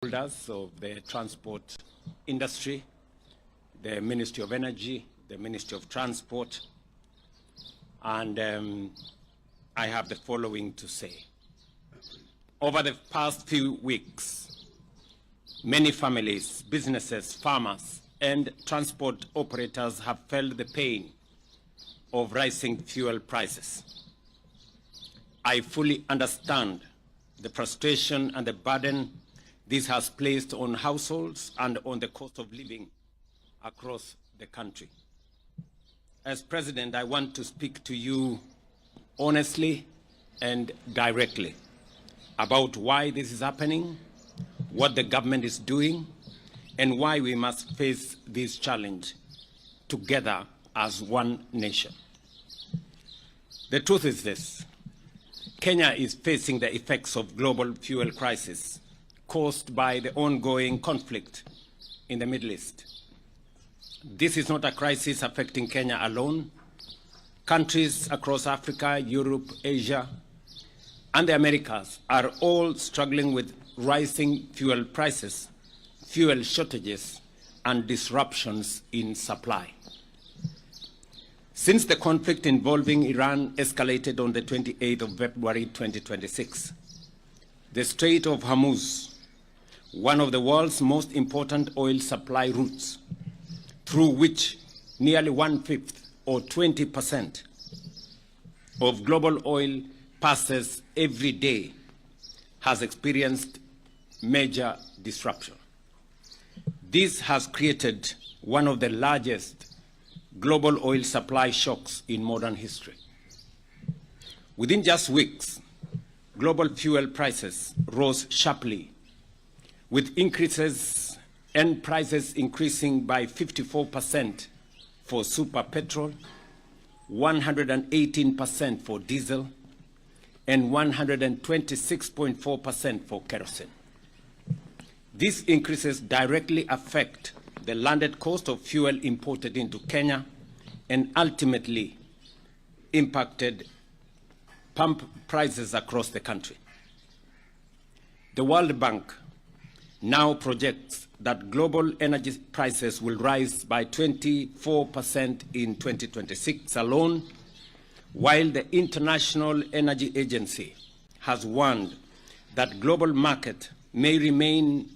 stakeholders of the transport industry, the Ministry of Energy, the Ministry of Transport, and I have the following to say. Over the past few weeks, many families, businesses, farmers, and transport operators have felt the pain of rising fuel prices. I fully understand the frustration and the burden this has placed on households and on the cost of living across the country. As President, I want to speak to you honestly and directly about why this is happening, what the government is doing, and why we must face this challenge together as one nation. The truth is this: Kenya is facing the effects of global fuel crisis caused by the ongoing conflict in the Middle East. This is not a crisis affecting Kenya alone. Countries across Africa, Europe, Asia, and the Americas are all struggling with rising fuel prices, fuel shortages, and disruptions in supply. Since the conflict involving Iran escalated on the 28th of February 2026, the Strait of Hormuz, one of the world's most important oil supply routes, through which nearly 1/5 or 20% of global oil passes every day, has experienced major disruption. This has created one of the largest global oil supply shocks in modern history. Within just weeks, global fuel prices rose sharply, with increases and prices increasing by 54% for super petrol, 118% for diesel, and 126.4% for kerosene. These increases directly affect the landed cost of fuel imported into Kenya and ultimately impacted pump prices across the country. The World Bank now projects that global energy prices will rise by 24% in 2026 alone, while the International Energy Agency has warned that global market may remain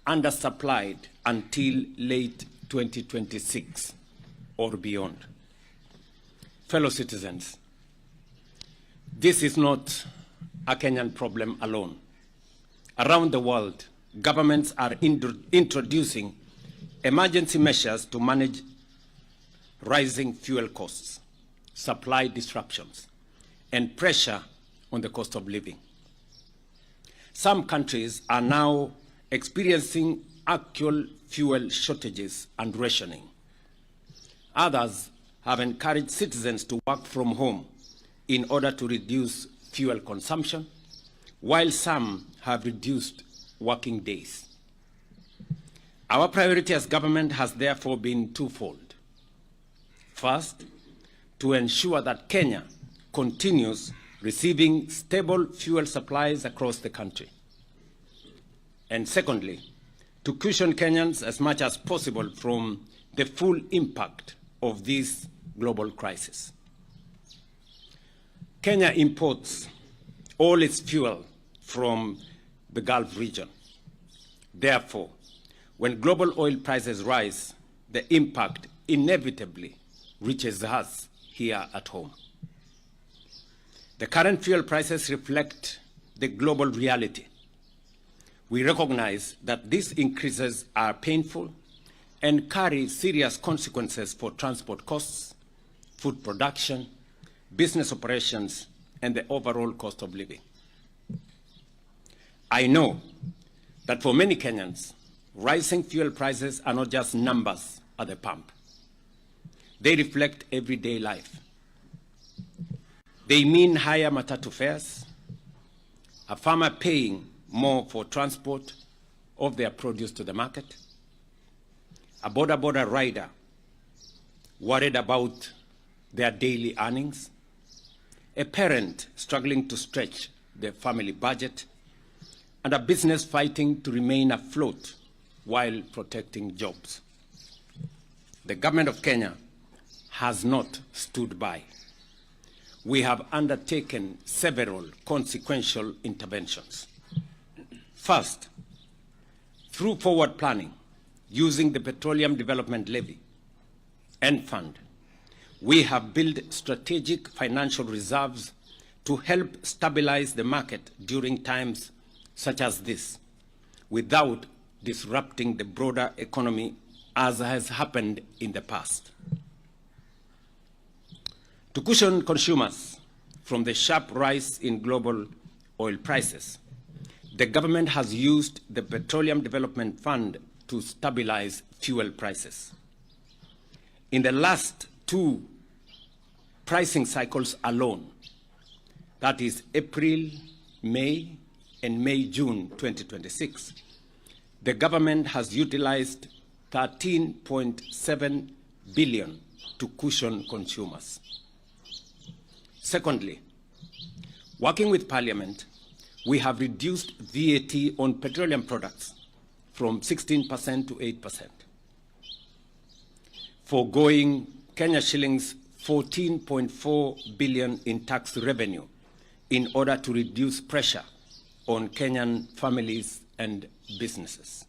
undersupplied until late 2026 or beyond. Fellow citizens, this is not a Kenyan problem alone. Around the world, governments are introducing emergency measures to manage rising fuel costs, supply disruptions, and pressure on the cost of living. Some countries are now experiencing actual fuel shortages and rationing. Others have encouraged citizens to work from home in order to reduce fuel consumption, while some have reduced working days. Our priority as government has therefore been twofold. First, to ensure that Kenya continues receiving stable fuel supplies across the country. And secondly, to cushion Kenyans as much as possible from the full impact of this global crisis. Kenya imports all its fuel from the Gulf region. Therefore, when global oil prices rise, the impact inevitably reaches us here at home. The current fuel prices reflect the global reality. We recognize that these increases are painful and carry serious consequences for transport costs, food production, business operations, and the overall cost of living. I know that for many Kenyans, rising fuel prices are not just numbers at the pump. They reflect everyday life. They mean higher matatu fares, a farmer paying more for transport of their produce to the market, a border rider worried about their daily earnings, a parent struggling to stretch their family budget, and a business fighting to remain afloat while protecting jobs. The government of Kenya has not stood by. We have undertaken several consequential interventions. First, through forward planning, using the Petroleum Development Levy and Fund, we have built strategic financial reserves to help stabilize the market during times such as this, without disrupting the broader economy as has happened in the past. To cushion consumers from the sharp rise in global oil prices, the government has used the Petroleum Development Fund to stabilize fuel prices. In the last two pricing cycles alone, that is April, May, and May-June 2026, the government has utilized 13.7 billion to cushion consumers. Secondly, working with Parliament, we have reduced VAT on petroleum products from 16% to 8%, foregoing Kenya shillings 14.4 billion in tax revenue in order to reduce pressure on Kenyan families and businesses.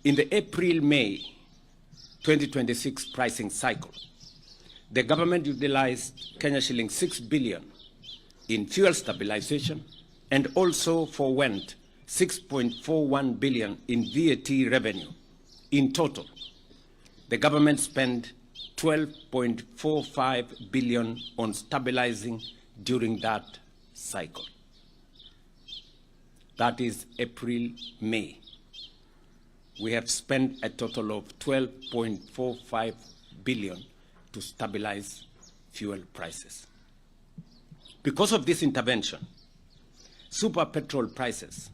In the April-May 2026 pricing cycle, the government utilized Kenya shilling 6 billion in fuel stabilization and also forwent 6.41 billion in VAT revenue. In total, the government spent 12.45 billion on stabilizing during that cycle. That is April-May. We have spent a total of 12.45 billion to stabilize fuel prices. Because of this intervention, super petrol prices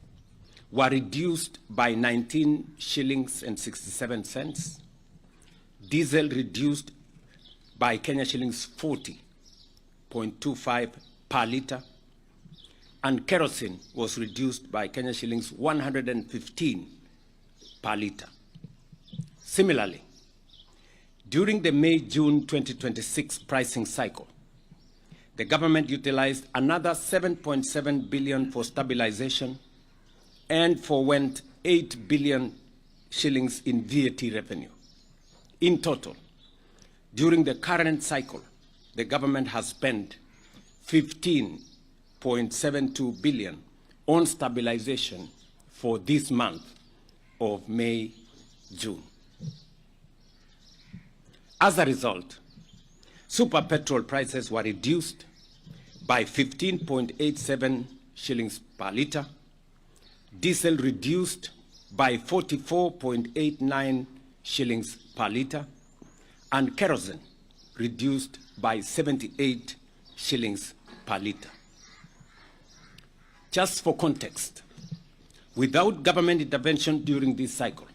were reduced by 19 shillings and 67 cents, diesel reduced by Kenya shillings 40.25 per litre, and kerosene was reduced by Kenya shillings 115 per litre. Similarly, during the May-June 2026 pricing cycle, the government utilized another 7.7 billion for stabilization and forwent 8 billion shillings in VAT revenue. In total, during the current cycle, the government has spent 15.72 billion on stabilization for this month of May-June. As a result, super petrol prices were reduced by 15.87 shillings per litre, diesel reduced by 44.89 shillings per litre, and kerosene reduced by 78 shillings per litre. Just for context, without government intervention during this cycle,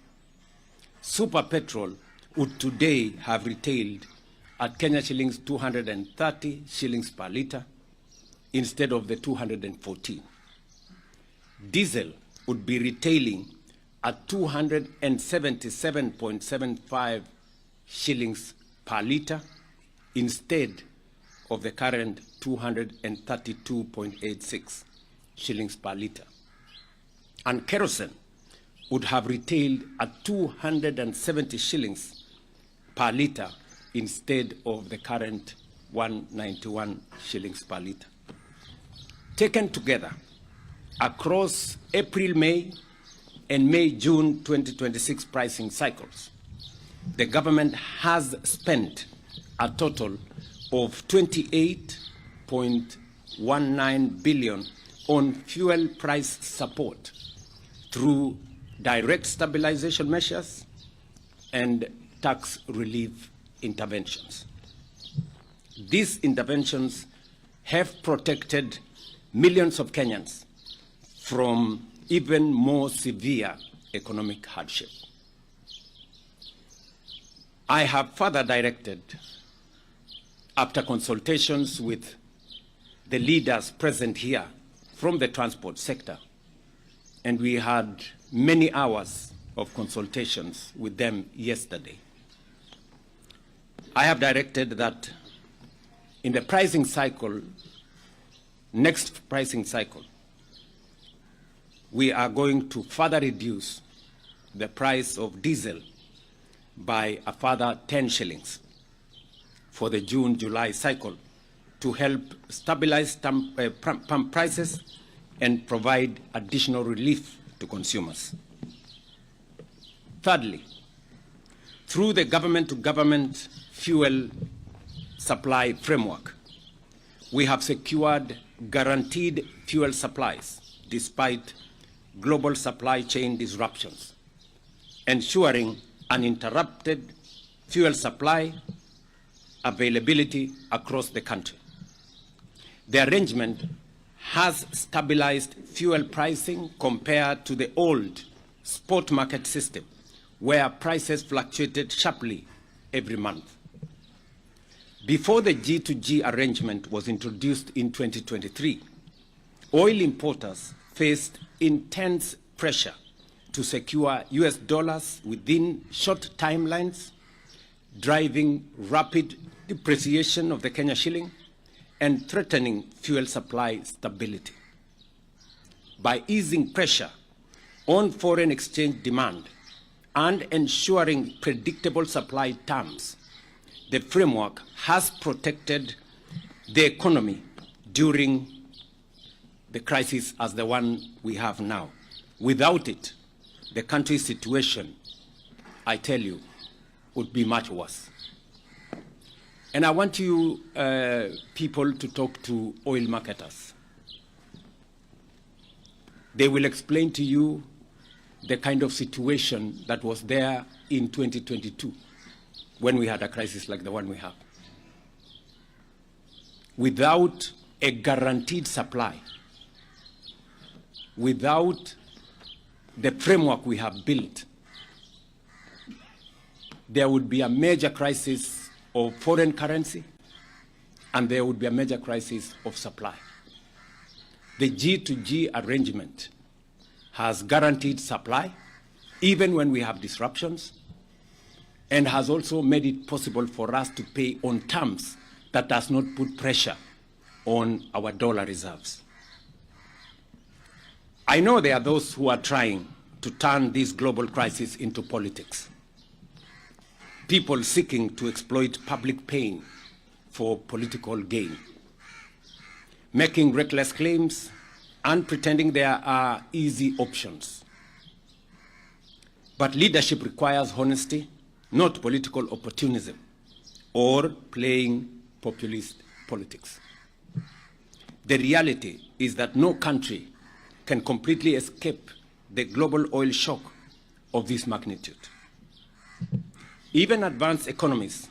super petrol would today have retailed at Kenya shillings 230 shillings per litre instead of the 214. Diesel would be retailing at 277.75 shillings per litre instead of the current 232.86 shillings per litre. And kerosene would have retailed at 270 shillings per litre instead of the current 191 shillings per litre. Taken together, across April, May, and May-June 2026 pricing cycles, the government has spent a total of 28.19 billion on fuel price support through direct stabilization measures and tax relief interventions. These interventions have protected millions of Kenyans from even more severe economic hardship. I have further directed, after consultations with the leaders present here from the transport sector, and we had many hours of consultations with them yesterday. I have directed that in the pricing cycle, next pricing cycle, we are going to further reduce the price of diesel by a further 10 shillings for the June-July cycle to help stabilize pump prices and provide additional relief to consumers. Thirdly, through the government-to-government fuel supply framework, we have secured guaranteed fuel supplies despite global supply chain disruptions, ensuring uninterrupted fuel supply availability across the country. The arrangement has stabilized fuel pricing compared to the old spot market system, where prices fluctuated sharply every month. Before the G2G arrangement was introduced in 2023, oil importers faced intense pressure to secure US dollars within short timelines, driving rapid depreciation of the Kenya shilling and threatening fuel supply stability. By easing pressure on foreign exchange demand and ensuring predictable supply terms, the framework has protected the economy during the crisis as the one we have now. Without it, the country's situation, I tell you, would be much worse. And I want you people to talk to oil marketers. They will explain to you the kind of situation that was there in 2022 when we had a crisis like the one we have. Without a guaranteed supply, without the framework we have built, there would be a major crisis of foreign currency, and there would be a major crisis of supply. The G2G arrangement has guaranteed supply, even when we have disruptions, and has also made it possible for us to pay on terms that does not put pressure on our dollar reserves. I know there are those who are trying to turn this global crisis into politics. People seeking to exploit public pain for political gain, making reckless claims and pretending there are easy options. But leadership requires honesty, not political opportunism or playing populist politics. The reality is that no country can completely escape the global oil shock of this magnitude. Even advanced economies